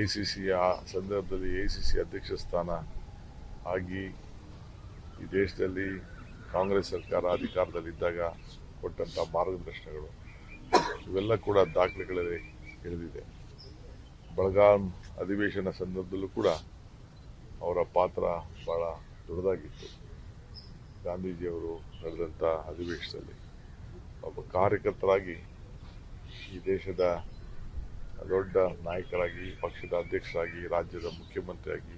ACCಯ ಸಂದರ್ಭದಲ್ಲಿ ACC ಅಧ್ಯಕ್ಷ ಸ್ಥಾನ ಆಗಿ ಈ ದೇಶದಲ್ಲಿ ಕಾಂಗ್ರೆಸ್ ಸರ್ಕಾರ ಅಧಿಕಾರದಲ್ಲಿದ್ದಾಗ ಕೊಟ್ಟಂಥ ಮಾರ್ಗದರ್ಶನಗಳು ಇವೆಲ್ಲ ಕೂಡ ದಾಖಲೆಗಳಲ್ಲಿ ಇಳಿದಿದೆ. ಬೆಳಗಾಂ ಅಧಿವೇಶನ ಸಂದರ್ಭದಲ್ಲೂ ಕೂಡ ಅವರ ಪಾತ್ರ ಬಹಳ ದೊಡ್ಡದಾಗಿತ್ತು. ಗಾಂಧೀಜಿಯವರು ನಡೆದಂಥ ಅಧಿವೇಶನದಲ್ಲಿ ಒಬ್ಬ ಕಾರ್ಯಕರ್ತರಾಗಿ ಈ ದೇಶದ ದೊಡ್ಡ ನಾಯಕರಾಗಿ, ಪಕ್ಷದ ಅಧ್ಯಕ್ಷರಾಗಿ, ರಾಜ್ಯದ ಮುಖ್ಯಮಂತ್ರಿಯಾಗಿ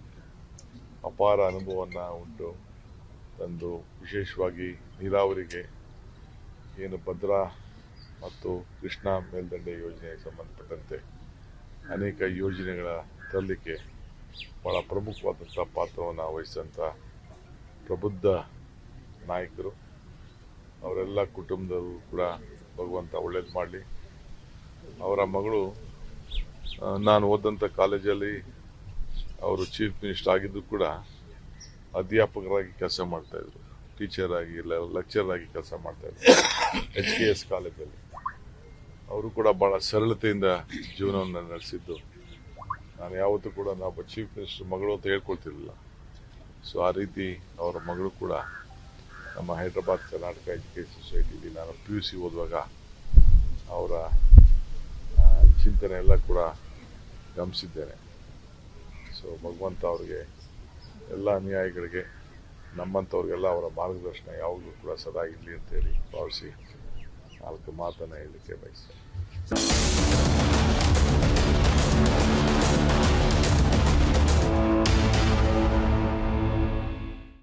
ಅಪಾರ ಅನುಭವವನ್ನು ಉಂಟು ತಂದು ವಿಶೇಷವಾಗಿ ನೀರಾವರಿಗೆ ಏನು ಭದ್ರಾ ಮತ್ತು ಕೃಷ್ಣಾ ಮೇಲ್ದಂಡೆ ಯೋಜನೆಗೆ ಸಂಬಂಧಪಟ್ಟಂತೆ ಅನೇಕ ಯೋಜನೆಗಳ ತರಲಿಕ್ಕೆ ಬಹಳ ಪ್ರಮುಖವಾದಂಥ ಪಾತ್ರವನ್ನು ವಹಿಸಿದಂಥ ಪ್ರಬುದ್ಧ ನಾಯಕರು. ಅವರೆಲ್ಲ ಕುಟುಂಬದವರು ಕೂಡ ಭಗವಂತ ಒಳ್ಳೇದು ಮಾಡಲಿ. ಅವರ ಮಗಳು ನಾನು ಓದಂಥ ಕಾಲೇಜಲ್ಲಿ ಅವರು ಚೀಫ್ ಮಿನಿಸ್ಟರ್ ಆಗಿದ್ದು ಕೂಡ ಅಧ್ಯಾಪಕರಾಗಿ ಕೆಲಸ ಮಾಡ್ತಾಯಿದ್ರು, ಟೀಚರ್ ಆಗಿ ಲೆಕ್ಚರ್ ಆಗಿ ಕೆಲಸ ಮಾಡ್ತಾಯಿದ್ರು HKS ಕಾಲೇಜಲ್ಲಿ. ಅವರು ಕೂಡ ಭಾಳ ಸರಳತೆಯಿಂದ ಜೀವನವನ್ನು ನಡೆಸಿದ್ದು. ನಾನು ಯಾವತ್ತೂ ಕೂಡ ನಾವೊಬ್ಬ ಚೀಫ್ ಮಿನಿಸ್ಟರ್ ಮಗಳು ಅಂತ ಹೇಳ್ಕೊಳ್ತಿರಲಿಲ್ಲ. ಸೊ ಆ ರೀತಿ ಅವರ ಮಗಳು ಕೂಡ ನಮ್ಮ ಹೈದರಾಬಾದ್ ಕರ್ನಾಟಕ ಎಜುಕೇಷನ್ ಸೊಸೈಟಿಲಿ ನಾನು PUC ಓದುವಾಗ ಅವರ ಚಿಂತನೆ ಎಲ್ಲ ಕೂಡ ಗಮನಿಸಿದ್ದೇನೆ. ಸೊ ಭಗವಂತ ಅವರಿಗೆ ಎಲ್ಲ ಅನುಯಾಯಿಗಳಿಗೆ ನಮ್ಮಂಥವ್ರಿಗೆಲ್ಲ ಅವರ ಮಾರ್ಗದರ್ಶನ ಯಾವಾಗಲೂ ಕೂಡ ಸದಾ ಇರಲಿ ಅಂತೇಳಿ ಭಾವಿಸಿ 4 ಮಾತನ್ನು ಹೇಳಲಿಕ್ಕೆ ಬಯಸ್ತೇನೆ.